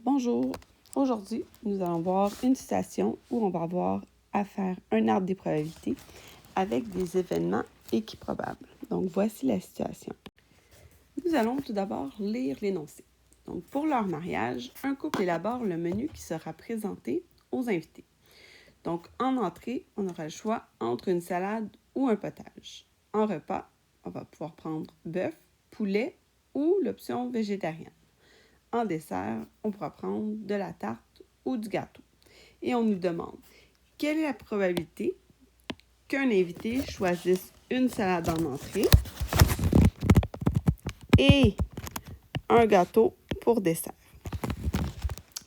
Bonjour, aujourd'hui nous allons voir une situation où on va avoir à faire un arbre des probabilités avec des événements équiprobables. Donc voici la situation. Nous allons tout d'abord lire l'énoncé. Donc pour leur mariage, un couple élabore le menu qui sera présenté aux invités. Donc en entrée, on aura le choix entre une salade ou un potage. En repas, on va pouvoir prendre bœuf, poulet ou l'option végétarienne. En dessert, on pourra prendre de la tarte ou du gâteau. Et on nous demande, quelle est la probabilité qu'un invité choisisse une salade en entrée et un gâteau pour dessert?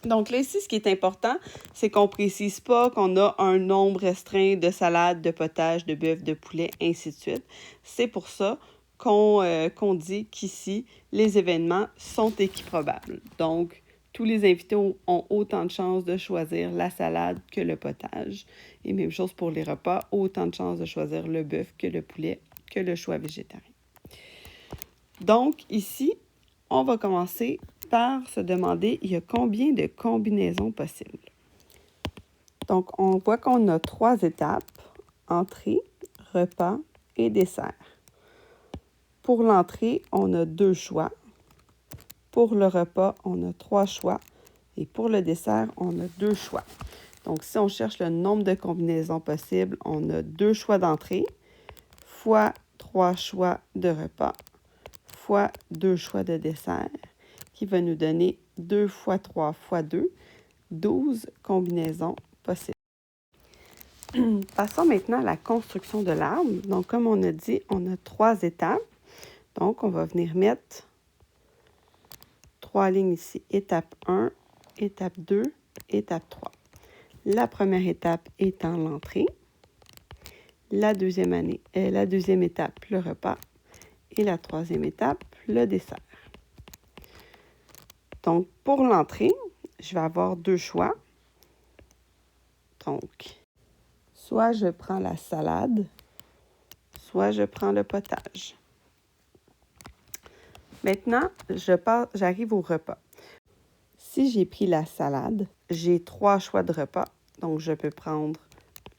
Donc là, ici, ce qui est important, c'est qu'on ne précise pas qu'on a un nombre restreint de salades, de potages, de bœuf, de poulet, ainsi de suite. C'est pour ça qu'on dit qu'ici, les événements sont équiprobables. Donc, tous les invités ont autant de chances de choisir la salade que le potage. Et même chose pour les repas, autant de chances de choisir le bœuf que le poulet, que le choix végétarien. Donc, ici, on va commencer par se demander, il y a combien de combinaisons possibles? Donc, on voit qu'on a 3 étapes, entrée, repas et dessert. Pour l'entrée, on a 2 choix. Pour le repas, on a 3 choix. Et pour le dessert, on a 2 choix. Donc, si on cherche le nombre de combinaisons possibles, on a 2 choix d'entrée fois 3 choix de repas fois 2 choix de dessert, qui va nous donner 2 fois 3 fois 2, 12 combinaisons possibles. Passons maintenant à la construction de l'arbre. Donc, comme on a dit, on a 3 étapes. Donc, on va venir mettre 3 lignes ici. Étape 1, étape 2, étape 3. La première étape étant l'entrée. La deuxième étape, le repas. Et la troisième étape, le dessert. Donc, pour l'entrée, je vais avoir 2 choix. Donc, soit je prends la salade, soit je prends le potage. Maintenant, j'arrive au repas. Si j'ai pris la salade, j'ai 3 choix de repas. Donc, je peux prendre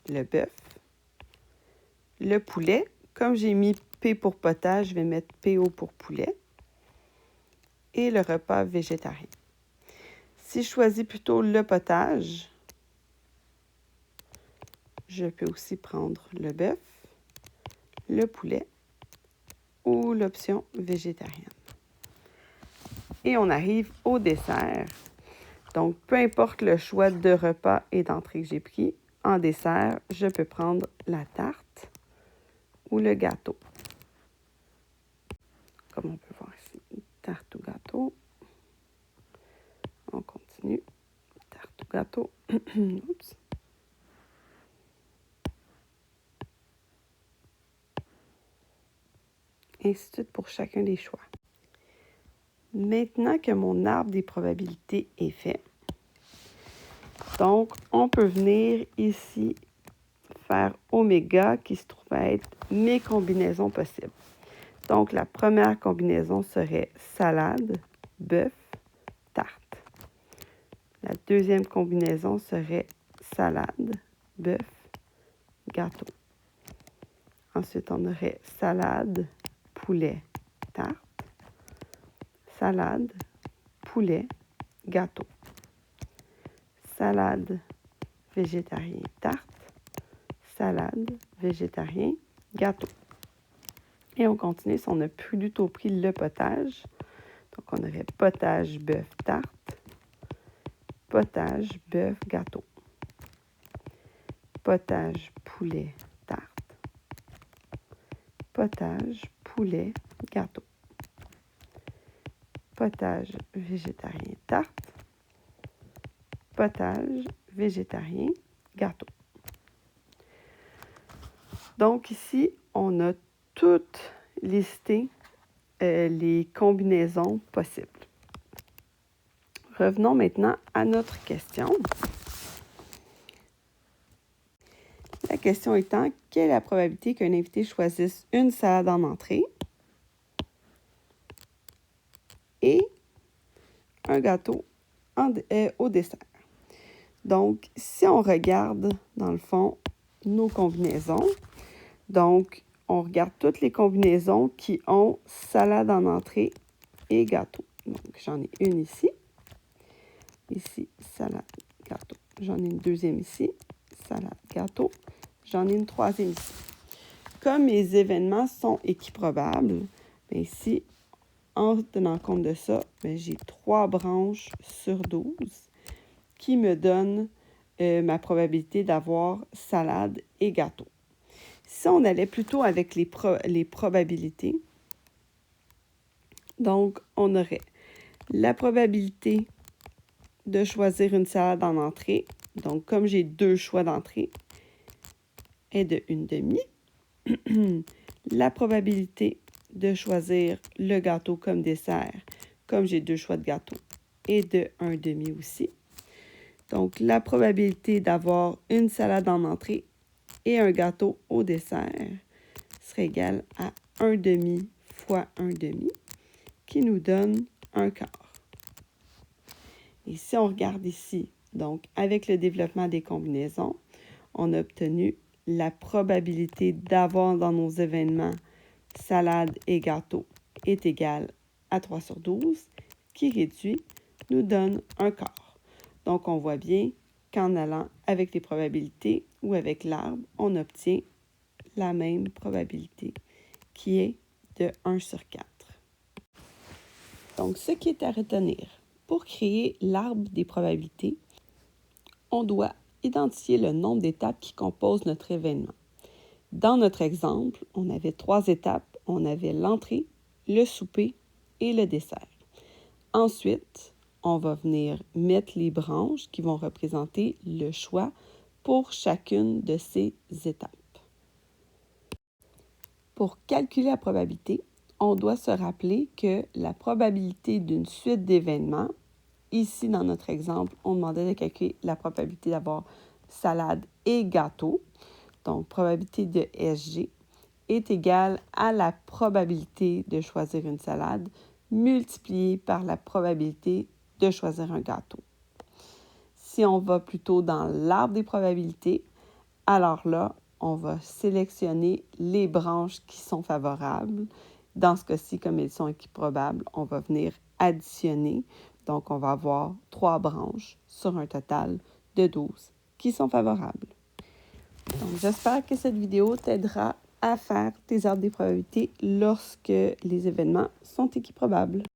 le bœuf, le poulet. Comme j'ai mis P pour potage, je vais mettre PO pour poulet. Et le repas végétarien. Si je choisis plutôt le potage, je peux aussi prendre le bœuf, le poulet ou l'option végétarienne. Et on arrive au dessert. Donc, peu importe le choix de repas et d'entrée que j'ai pris, en dessert, je peux prendre la tarte ou le gâteau. Comme on peut voir ici, tarte ou gâteau. On continue. Tarte ou gâteau. Oups. Ainsi de suite pour chacun des choix. Maintenant que mon arbre des probabilités est fait, donc on peut venir ici faire oméga qui se trouve à être mes combinaisons possibles. Donc la première combinaison serait salade, bœuf, tarte. La deuxième combinaison serait salade, bœuf, gâteau. Ensuite, on aurait salade, poulet, tarte. Salade, poulet, gâteau. Salade, végétarien, tarte. Salade, végétarien, gâteau. Et on continue si on n'a plus du tout pris le potage. Donc, on aurait potage, bœuf, tarte. Potage, bœuf, gâteau. Potage, poulet, tarte. Potage, poulet, gâteau. Potage, végétarien, tarte. Potage, végétarien, gâteau. Donc ici, on a toutes listé les combinaisons possibles. Revenons maintenant à notre question. La question étant, quelle est la probabilité qu'un invité choisisse une salade en entrée et un gâteau au dessert. Donc, si on regarde, dans le fond, nos combinaisons, donc, on regarde toutes les combinaisons qui ont salade en entrée et gâteau. Donc, j'en ai une ici. Ici, salade, gâteau. J'en ai une deuxième ici, salade, gâteau. J'en ai une troisième ici. Comme mes événements sont équiprobables, bien ici, en tenant compte de ça, j'ai 3 branches sur 12 qui me donnent ma probabilité d'avoir salade et gâteau. Si on allait plutôt avec les probabilités, donc on aurait la probabilité de choisir une salade en entrée. Donc, comme j'ai 2 choix d'entrée, est de 1/2. La probabilité de choisir le gâteau comme dessert, comme j'ai 2 choix de gâteau, est de 1/2 aussi. Donc, la probabilité d'avoir une salade en entrée et un gâteau au dessert serait égale à 1/2 fois 1/2, qui nous donne 1/4. Et si on regarde ici, donc avec le développement des combinaisons, on a obtenu la probabilité d'avoir dans nos événements salade et gâteau est égale à 3 sur 12, qui réduit nous donne 1/4. Donc, on voit bien qu'en allant avec les probabilités ou avec l'arbre, on obtient la même probabilité qui est de 1 sur 4. Donc, ce qui est à retenir, pour créer l'arbre des probabilités, on doit identifier le nombre d'étapes qui composent notre événement. Dans notre exemple, on avait 3 étapes. On avait l'entrée, le souper et le dessert. Ensuite, on va venir mettre les branches qui vont représenter le choix pour chacune de ces étapes. Pour calculer la probabilité, on doit se rappeler que la probabilité d'une suite d'événements, ici dans notre exemple, on demandait de calculer la probabilité d'avoir salade et gâteau, donc probabilité de SG, est égale à la probabilité de choisir une salade multipliée par la probabilité de choisir un gâteau. Si on va plutôt dans l'arbre des probabilités, alors là, on va sélectionner les branches qui sont favorables. Dans ce cas-ci, comme elles sont équiprobables, on va venir additionner. Donc, on va avoir 3 branches sur un total de 12 qui sont favorables. Donc, j'espère que cette vidéo t'aidera à faire tes arbres des probabilités lorsque les événements sont équiprobables.